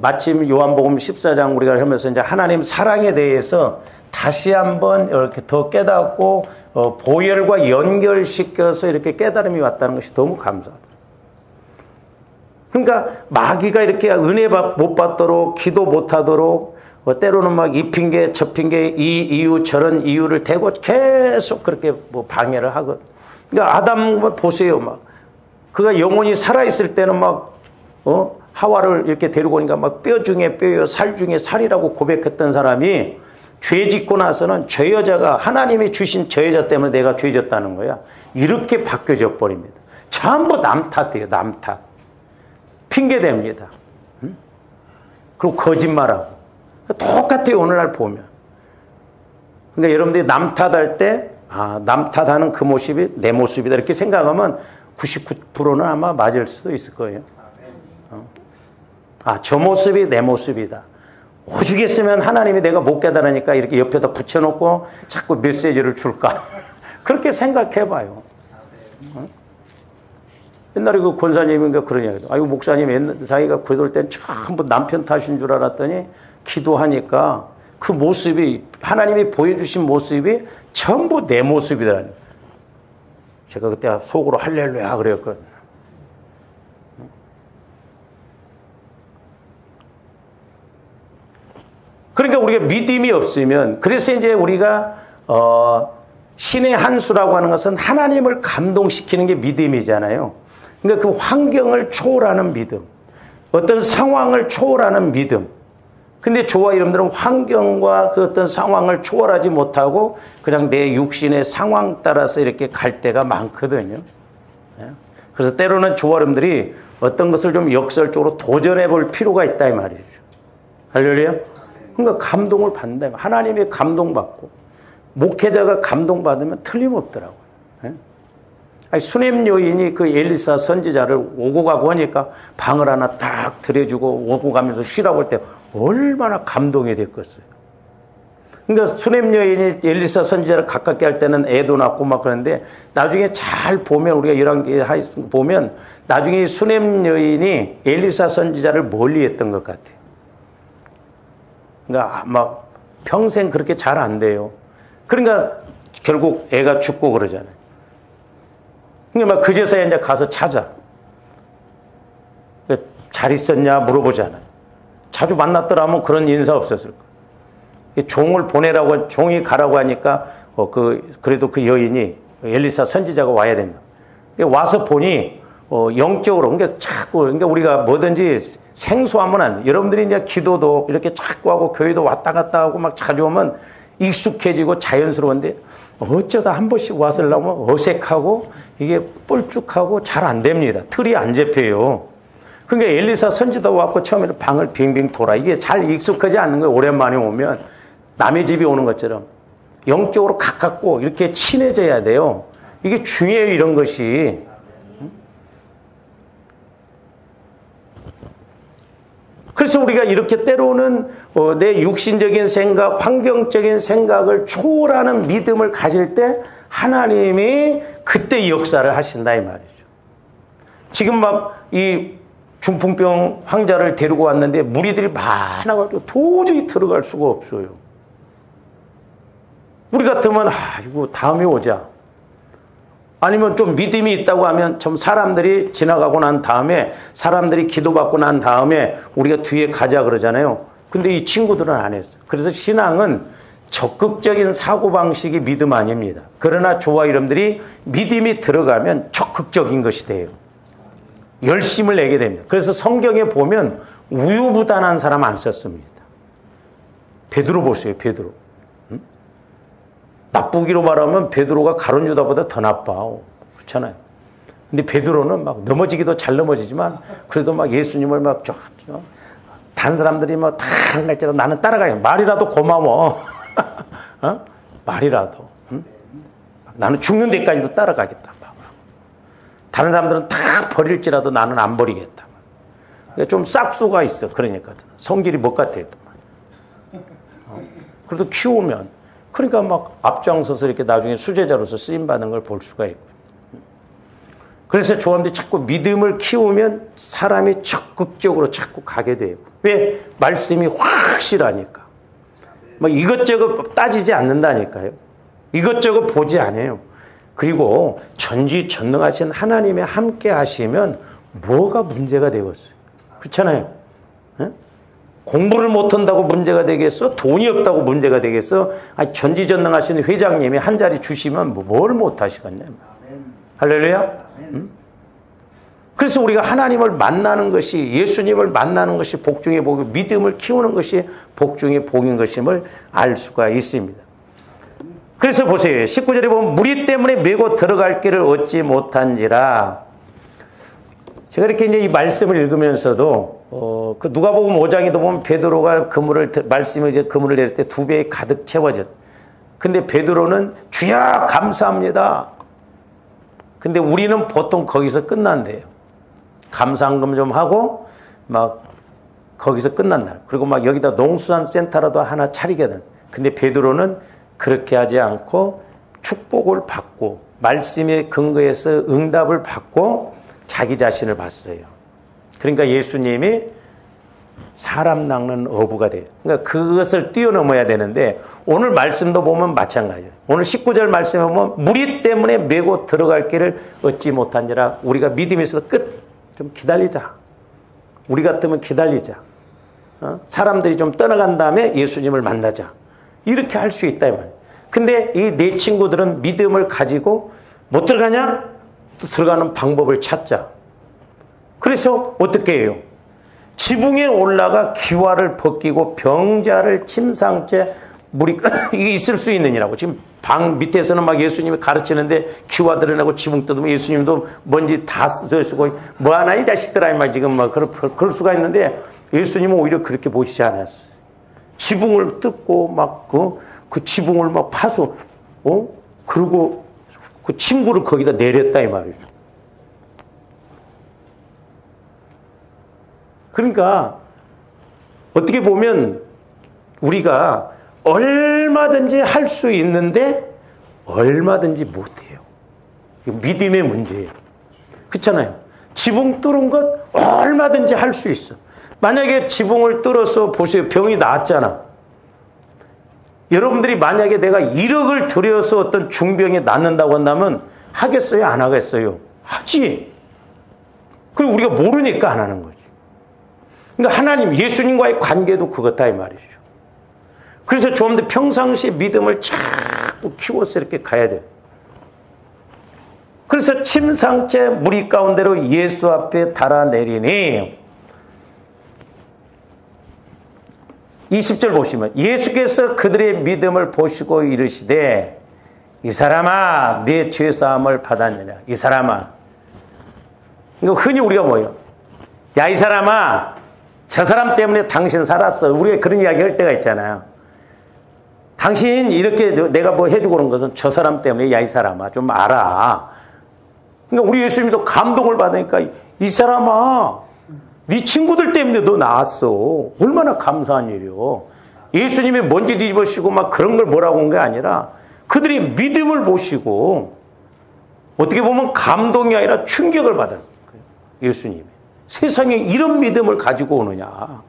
마침 요한복음 14장 우리가 하면서 이제 하나님 사랑에 대해서 다시 한번 이렇게 더 깨닫고 보혈과 연결시켜서 이렇게 깨달음이 왔다는 것이 너무 감사하더라고요. 그러니까 마귀가 이렇게 은혜 못 받도록 기도 못하도록 때로는 막 이 핑계 저 핑계 이 이유 저런 이유를 대고 계속 그렇게 뭐 방해를 하거든. 그러니까 아담 보세요. 막 그가 영혼이 살아있을 때는 막 하와를 이렇게 데리고 오니까 막 뼈 중에 뼈요 살 중에 살이라고 고백했던 사람이 죄 짓고 나서는 저 여자가 하나님이 주신 저 여자 때문에 내가 죄 졌다는 거야. 이렇게 바뀌어져 버립니다. 전부 남 탓이에요. 남 탓. 핑계댑니다. 그리고 거짓말하고. 똑같아요. 오늘날 보면. 그러니까 여러분들이 남 탓할 때 남 탓하는 그 모습이 내 모습이다 이렇게 생각하면 99%는 아마 맞을 수도 있을 거예요. 저 모습이 내 모습이다. 오죽했으면 하나님이 내가 못 깨달으니까 이렇게 옆에다 붙여놓고 자꾸 메시지를 줄까? 그렇게 생각해봐요. 옛날에 그 권사님인가 그런 이야기도. 아이고, 목사님 자기가 그럴 땐 전부 남편 탓인 줄 알았더니 기도하니까 그 모습이, 하나님이 보여주신 모습이 전부 내 모습이더라고요. 제가 그때 속으로 할렐루야 그랬거든요. 그러니까 우리가 믿음이 없으면, 그래서 이제 우리가 신의 한 수라고 하는 것은 하나님을 감동시키는 게 믿음이잖아요. 그러니까 그 환경을 초월하는 믿음, 어떤 상황을 초월하는 믿음. 근데 저와 여러분들은 환경과 그 어떤 상황을 초월하지 못하고 그냥 내 육신의 상황 따라서 이렇게 갈 때가 많거든요. 그래서 때로는 저와 여러분들이 어떤 것을 좀 역설적으로 도전해 볼 필요가 있다 이 말이죠. 할렐루야? 그러니까 감동을 받는다. 하나님의 감동받고 목회자가 감동받으면 틀림없더라고요. 수냄 여인이 그 엘리사 선지자를 오고 가고 하니까 방을 하나 딱 들여주고 오고 가면서 쉬라고 할 때 얼마나 감동이 됐겠어요. 그러니까 수냄 여인이 엘리사 선지자를 가깝게 할 때는 애도 낳고 막 그러는데 나중에 잘 보면 우리가 열왕기에 보면 나중에 수냄 여인이 엘리사 선지자를 멀리했던 것 같아요. 그러니까 막 평생 그렇게 잘 안 돼요. 그러니까 결국 애가 죽고 그러잖아요. 그러니까 막 그제서야 이제 가서 찾아. 잘 있었냐 물어보잖아요. 자주 만났더라면 그런 인사 없었을 거예요. 종을 보내라고, 종이 가라고 하니까 그래도 그 여인이 엘리사 선지자가 와야 된다. 와서 보니 영적으로, 그러니까 우리가 뭐든지 생소하면 안 돼. 여러분들이 이제 기도도 이렇게 자꾸 하고 교회도 왔다 갔다 하고 막 자주 오면 익숙해지고 자연스러운데, 어쩌다 한 번씩 와서 나오면 어색하고 이게 뻘쭉하고 잘 안 됩니다. 틀이 안 잡혀요. 그러니까 엘리사 선지자 왔고 처음에는 방을 빙빙 돌아. 이게 잘 익숙하지 않는 거예요. 오랜만에 오면 남의 집에 오는 것처럼 영적으로 가깝고 이렇게 친해져야 돼요. 이게 중요해요, 이런 것이. 그래서 우리가 이렇게 때로는 내 육신적인 생각, 환경적인 생각을 초월하는 믿음을 가질 때 하나님이 그때 역사를 하신다 이 말이죠. 지금 막 이 중풍병 환자를 데리고 왔는데 무리들이 많아가지고 도저히 들어갈 수가 없어요. 우리 같으면 이거 다음에 오자. 아니면 좀 믿음이 있다고 하면 좀 사람들이 지나가고 난 다음에, 사람들이 기도받고 난 다음에 우리가 뒤에 가자 그러잖아요. 근데 이 친구들은 안 했어요. 그래서 신앙은 적극적인 사고방식이 믿음 아닙니다. 그러나 저와 여러분들이 믿음이 들어가면 적극적인 것이 돼요. 열심을 내게 됩니다. 그래서 성경에 보면 우유부단한 사람 안 썼습니다. 베드로 보세요, 베드로. 나쁘기로 말하면 베드로가 가룟 유다보다 더 나빠. 그렇잖아요. 근데 베드로는 막 넘어지기도 잘 넘어지지만 그래도 막 예수님을 막 다른 사람들이 막 다 갈지라도 나는 따라가요. 말이라도 고마워. 말이라도. 나는 죽는 데까지도 따라가겠다. 다른 사람들은 다 버릴지라도 나는 안 버리겠다. 좀 싹수가 있어. 그러니까 성질이 못 같아요. 그래도 키우면, 그러니까 막 앞장서서 이렇게 나중에 수제자로서 쓰임받는 걸 볼 수가 있고. 그래서 조합들이 자꾸 믿음을 키우면 사람이 적극적으로 자꾸 가게 돼요. 왜? 말씀이 확실하니까. 뭐 이것저것 따지지 않는다니까요. 이것저것 보지 않아요. 그리고 전지전능하신 하나님의 함께 하시면 뭐가 문제가 되겠어요. 그렇잖아요. 네? 공부를 못한다고 문제가 되겠어? 돈이 없다고 문제가 되겠어? 전지전능하신 회장님이 한 자리 주시면 뭘 못하시겠냐. 할렐루야? 그래서 우리가 하나님을 만나는 것이, 예수님을 만나는 것이 복중의 복이고 믿음을 키우는 것이 복중의 복인 것임을 알 수가 있습니다. 그래서 보세요. 19절에 보면 무리 때문에 메고 들어갈 길을 얻지 못한지라. 제가 이렇게 이제 이 말씀을 읽으면서도 그 누가복음 5장에도 보면 베드로가 말씀이 이제 그물을 내릴 때 2배에 가득 채워졌. 근데 베드로는 주야 감사합니다. 근데 우리는 보통 거기서 끝난대요. 감사한금 좀 하고 막 거기서 끝난다. 그리고 막 여기다 농수산센터라도 하나 차리게든. 근데 베드로는 그렇게 하지 않고 축복을 받고 말씀의 근거에서 응답을 받고 자기 자신을 봤어요. 그러니까 예수님이 사람 낚는 어부가 돼요. 그러니까 그것을 뛰어넘어야 되는데 오늘 말씀도 보면 마찬가지예요. 오늘 19절 말씀에 보면 무리 때문에 메고 들어갈 길을 얻지 못한지라. 우리가 믿음이 있어서 좀 기다리자. 우리 같으면 기다리자. 사람들이 좀 떠나간 다음에 예수님을 만나자. 이렇게 할 수 있다 이 말이에요. 근데 이 내 친구들은 믿음을 가지고 못 들어가냐? 또 들어가는 방법을 찾자. 그래서 어떻게 해요? 지붕에 올라가 기와를 벗기고 병자를 침상째 물이 이게 있을 수 있느니라고. 지금 방 밑에서는 막 예수님이 가르치는데 기와 드러내고 지붕 뜯으면 예수님도 먼지 다 쓰고 뭐 하나 이 자식들아 이 말 지금 막 그럴 수가 있는데 예수님은 오히려 그렇게 보시지 않았어요. 지붕을 뜯고 막 그 지붕을 막 파서 그리고 그 친구를 거기다 내렸다 이 말이죠. 그러니까 어떻게 보면 우리가 얼마든지 할 수 있는데 얼마든지 못해요. 믿음의 문제예요. 그렇잖아요. 지붕 뚫은 것 얼마든지 할 수 있어. 만약에 지붕을 뚫어서 보세요. 병이 나았잖아. 여러분들이 만약에 내가 1억을 들여서 어떤 중병이 낫는다고 한다면 하겠어요? 안 하겠어요? 하지. 그리고 우리가 모르니까 안 하는 거지. 그러니까 하나님, 예수님과의 관계도 그렇다 이 말이죠. 그래서 조원들 평상시에 믿음을 자꾸 키워서 이렇게 가야 돼요. 그래서 침상째 무리 가운데로 예수 앞에 달아내리니 20절 보시면 예수께서 그들의 믿음을 보시고 이르시되 이 사람아 네 죄사함을 받았느냐. 이 사람아. 이거 흔히 우리가 뭐예요? 야 이 사람아 저 사람 때문에 당신 살았어. 우리가 그런 이야기 할 때가 있잖아요. 당신 이렇게 내가 뭐 해주고 그런 것은 저 사람 때문에 야 이 사람아 좀 알아. 그러니까 우리 예수님도 감동을 받으니까 이 사람아 네 친구들 때문에 너 나왔어. 얼마나 감사한 일이요. 예수님이 먼지 뒤집으시고 막 그런 걸 뭐라고 한 게 아니라 그들이 믿음을 보시고 어떻게 보면 감동이 아니라 충격을 받았어요. 예수님이. 세상에 이런 믿음을 가지고 오느냐.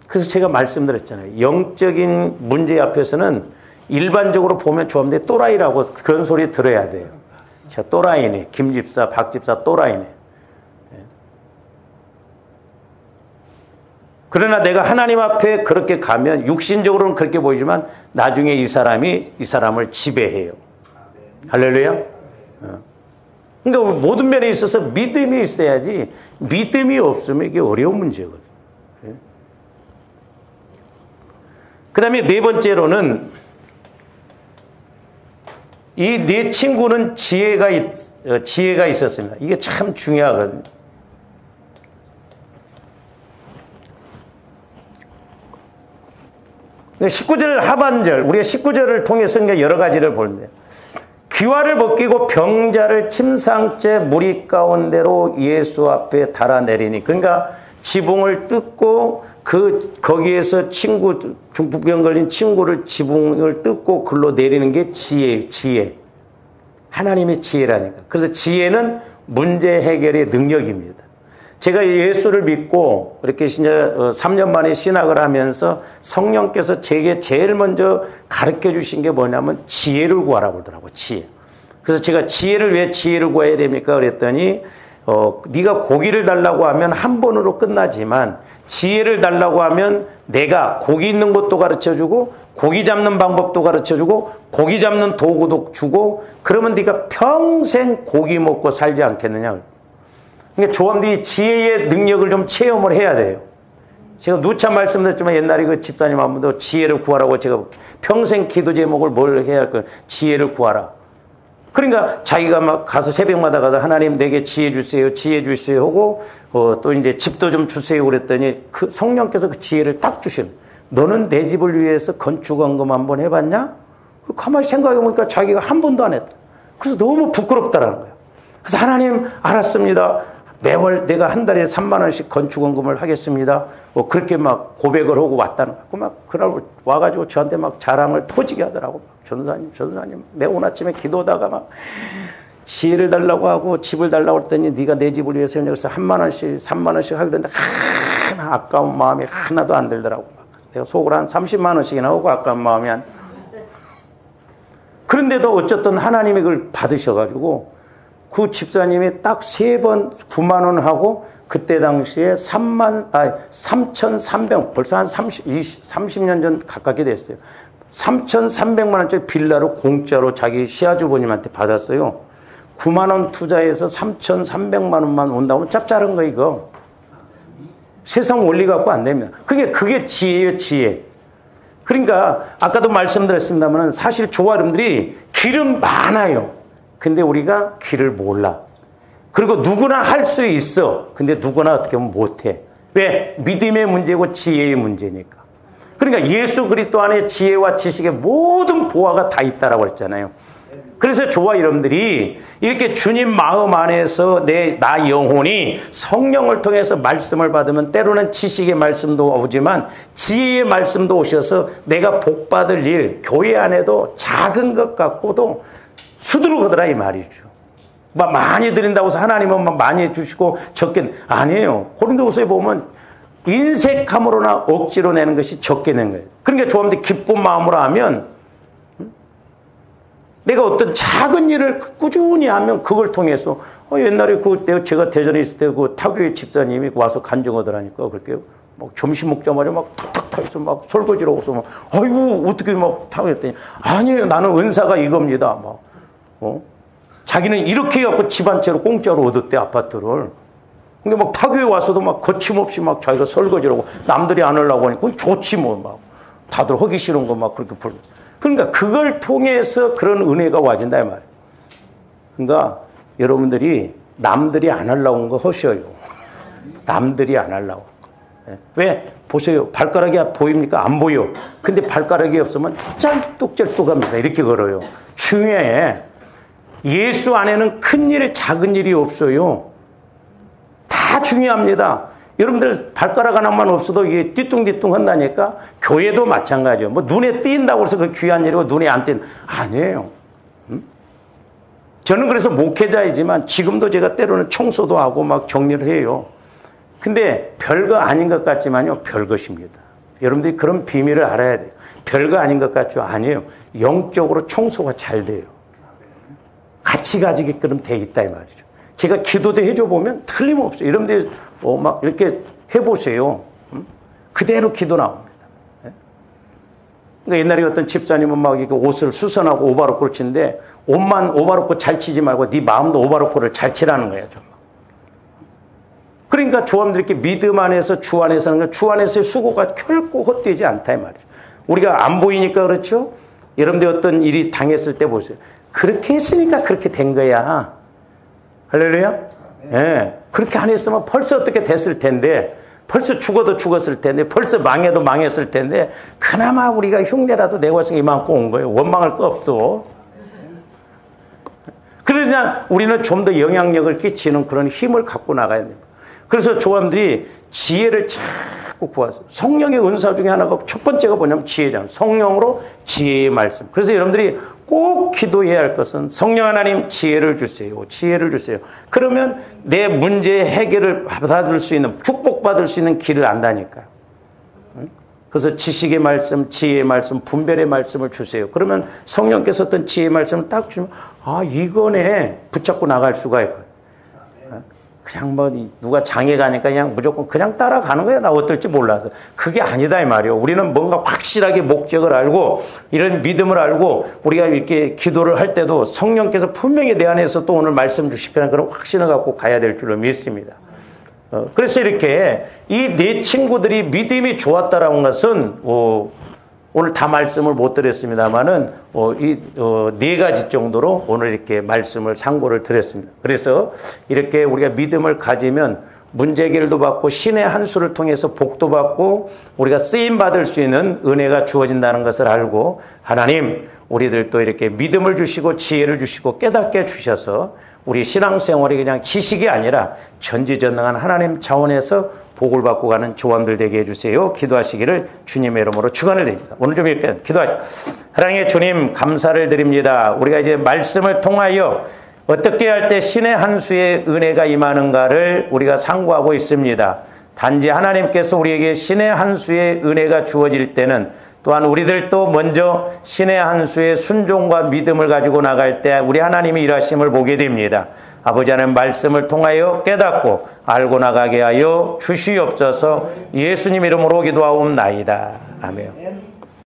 그래서 제가 말씀드렸잖아요. 영적인 문제 앞에서는 일반적으로 보면 좋은데 또라이라고 그런 소리 들어야 돼요. 자, 또라이네. 김 집사, 박 집사 또라이네. 그러나 내가 하나님 앞에 그렇게 가면 육신적으로는 그렇게 보이지만 나중에 이 사람을 지배해요. 할렐루야. 그러니까 모든 면에 있어서 믿음이 있어야지 믿음이 없으면 이게 어려운 문제거든요. 그 다음에 네 번째로는 이 네 친구는 지혜가 있었습니다. 이게 참 중요하거든요. 근데 19절 하반절, 우리가 19절을 통해서 여러 가지를 보는데 귀화를 벗기고 병자를 침상째 무리 가운데로 예수 앞에 달아내리니 그러니까 지붕을 뜯고 거기에서 중풍병 걸린 친구를 지붕을 뜯고 글로 내리는 게 지혜. 하나님의 지혜라니까. 그래서 지혜는 문제 해결의 능력입니다. 제가 예수를 믿고 이렇게 3년 만에 신학을 하면서 성령께서 제게 제일 먼저 가르쳐 주신 게 뭐냐면 지혜를 구하라고 그러더라고요. 지혜. 그래서 제가 왜 지혜를 구해야 됩니까? 그랬더니 네가 고기를 달라고 하면 한 번으로 끝나지만 지혜를 달라고 하면 내가 고기 있는 것도 가르쳐주고 고기 잡는 방법도 가르쳐주고 고기 잡는 도구도 주고 그러면 네가 평생 고기 먹고 살지 않겠느냐. 그러니까 조원들이 지혜의 능력을 좀 체험을 해야 돼요. 제가 누차 말씀드렸지만 옛날에 그 집사님 한 번도 지혜를 구하라고 제가 평생 기도 제목을 뭘 해야 할까요? 지혜를 구하라. 그러니까 자기가 막 가서 새벽마다 가서 하나님 내게 지혜 주세요 하고 또 이제 집도 좀 주세요 그랬더니 그 성령께서 그 지혜를 딱 주시는. 너는 내 집을 위해서 건축원금 한번 해봤냐? 가만히 생각해보니까 자기가 한 번도 안 했다. 그래서 너무 부끄럽다라는 거예요. 그래서 하나님 알았습니다. 매월 내가 한 달에 3만 원씩 건축원금을 하겠습니다. 그렇게 막 고백을 하고 왔다는 거예요. 막 그날 와가지고 저한테 막 자랑을 터지게 하더라고. 전도사님, 내 오늘 아침에 기도하다가 막 지혜를 달라고 하고 집을 달라고 했더니 네가 내 집을 위해서 여기서 1만 원씩, 3만 원씩 하기로 했는데 아까운 마음이 하나도 안 들더라고. 내가 속으로 한 30만 원씩이나 하고 아까운 마음이 안. 그런데도 어쨌든 하나님이 그걸 받으셔가지고 그 집사님이 딱 3번 9만 원 하고 그때 당시에 3,300 벌써 한 30년 전 가깝게 됐어요. 3,300만 원짜리 빌라를 공짜로 자기 시아주버님한테 받았어요. 9만 원 투자해서 3,300만 원만 온다면 짭짤한 거 이거. 세상 원리 갖고 안 됩니다. 그게 지혜예요, 지혜. 그러니까 아까도 말씀드렸습니다만 사실 조화 여러분들이 길은 많아요. 근데 우리가 길을 몰라. 그리고 누구나 할 수 있어. 근데 누구나 어떻게 보면 못해. 왜? 믿음의 문제고 지혜의 문제니까. 그러니까 예수 그리스도 안에 지혜와 지식의 모든 보화가 다 있다라고 했잖아요. 그래서 저와 여러분들이 이렇게 주님 마음 안에서 나 영혼이 성령을 통해서 말씀을 받으면 때로는 지식의 말씀도 오지만 지혜의 말씀도 오셔서 내가 복받을 일, 교회 안에도 작은 것 같고도 수두룩하더라 이 말이죠. 막 많이 드린다고 해서 하나님은 막 많이 해주시고 적게 아니에요. 고린도후서에 보면 인색함으로나 억지로 내는 것이 적게 낸 거예요. 그러니까 조합원들 기쁜 마음으로 하면 내가 어떤 작은 일을 꾸준히 하면 그걸 통해서 옛날에 제가 대전에 있을 때 그 타교의 집사님이 와서 간증하더라니까. 그렇게 막 점심 먹자마자 막 탁탁 타서 막 설거지를 하고서 막 아이고 어떻게 막 타고 했더니 아니에요. 나는 은사가 이겁니다. 막 자기는 이렇게 해갖고 집 한 채로 공짜로 얻었대 아파트를. 근데 막 타교에 와서도 막 거침없이 막 자기가 설거지를 하고 남들이 안 하려고 하니까 그건 좋지 뭐 막 다들 하기 싫은 거 막 그렇게 불. 그러니까 그걸 통해서 그런 은혜가 와진다 이 말이에요. 그러니까 여러분들이 남들이 안 하려고 한 거 하셔요. 남들이 안 하려고. 왜? 보세요. 발가락이 보입니까? 안 보여. 근데 발가락이 없으면 짤뚝짤뚝합니다. 이렇게 걸어요. 중요해. 예수 안에는 큰 일, 작은 일이 없어요. 다 중요합니다. 여러분들 발가락 하나만 없어도 이게 뒤뚱뒤뚱 한다니까. 교회도 마찬가지예요. 뭐 눈에 띈다고 해서 그 귀한 일이고 눈에 안 띈 아니에요. 저는 그래서 목회자이지만 지금도 제가 때로는 청소도 하고 막 정리를 해요. 근데 별거 아닌 것 같지만요, 별것입니다. 여러분들이 그런 비밀을 알아야 돼요. 별거 아닌 것 같죠? 아니에요. 영적으로 청소가 잘 돼요. 같이 가지게끔 돼 있다 이 말이죠. 제가 기도도 해줘 보면 틀림없어요. 여러분들이 막 이렇게 해보세요. 그대로 기도 나옵니다. 그러니까 옛날에 어떤 집사님은 막 이렇게 옷을 수선하고 오바로코를 치는데 옷만 오바로코 잘 치지 말고 네 마음도 오바로코를 잘 치라는 거예요. 정말. 그러니까 조합들이 이렇게 믿음 안에서 주 안에서 하는 거, 주 안에서의 수고가 결코 헛되지 않다 이 말이에요. 우리가 안 보이니까 그렇죠? 여러분들 어떤 일이 당했을 때 보세요. 그렇게 했으니까 그렇게 된 거야. 할렐루야? 예. 네. 그렇게 안 했으면 벌써 어떻게 됐을 텐데, 벌써 죽어도 죽었을 텐데, 벌써 망해도 망했을 텐데, 그나마 우리가 흉내라도 내고 있으니 이만큼 온 거예요. 원망할 거 없어. 그러냐, 우리는 좀 더 영향력을 끼치는 그런 힘을 갖고 나가야 됩니다. 그래서 조함들이 지혜를 자꾸 구하세요. 성령의 은사 중에 하나가 첫 번째가 뭐냐면 지혜잖아요. 성령으로 지혜의 말씀. 그래서 여러분들이 꼭 기도해야 할 것은 성령 하나님 지혜를 주세요. 지혜를 주세요. 그러면 내 문제의 해결을 받을 수 있는, 축복받을 수 있는 길을 안다니까요. 그래서 지식의 말씀, 지혜의 말씀, 분별의 말씀을 주세요. 그러면 성령께서 어떤 지혜의 말씀을 딱 주면 이거네 붙잡고 나갈 수가 있고요. 그냥 뭐 누가 장애 가니까 그냥 무조건 그냥 따라가는 거야. 나 어떨지 몰라서. 그게 아니다 이 말이에요. 우리는 뭔가 확실하게 목적을 알고 이런 믿음을 알고 우리가 이렇게 기도를 할 때도 성령께서 분명히 내 안에서 또 오늘 말씀 주실 거라는 그런 확신을 갖고 가야 될 줄로 믿습니다. 그래서 이렇게 이 네 친구들이 믿음이 좋았다라는 것은 오늘 다 말씀을 못 드렸습니다만은 이 네 가지 정도로 오늘 이렇게 말씀을 상고를 드렸습니다. 그래서 이렇게 우리가 믿음을 가지면 문제 해결도 받고 신의 한 수를 통해서 복도 받고 우리가 쓰임 받을 수 있는 은혜가 주어진다는 것을 알고 하나님 우리들도 이렇게 믿음을 주시고 지혜를 주시고 깨닫게 주셔서 우리 신앙생활이 그냥 지식이 아니라 전지전능한 하나님 차원에서 복을 받고 가는 조함들 되게 해주세요. 기도하시기를 주님의 이름으로 축원을 드립니다. 오늘 좀 이렇게 기도하시죠. 사랑의 주님 감사를 드립니다. 우리가 이제 말씀을 통하여 어떻게 할 때 신의 한 수의 은혜가 임하는가를 우리가 상고하고 있습니다. 단지 하나님께서 우리에게 신의 한 수의 은혜가 주어질 때는 또한 우리들도 먼저 신의 한 수의 순종과 믿음을 가지고 나갈 때 우리 하나님이 일하심을 보게 됩니다. 아버지 하나님 말씀을 통하여 깨닫고 알고 나가게 하여 주시옵소서. 예수님 이름으로 기도하옵나이다. 아멘.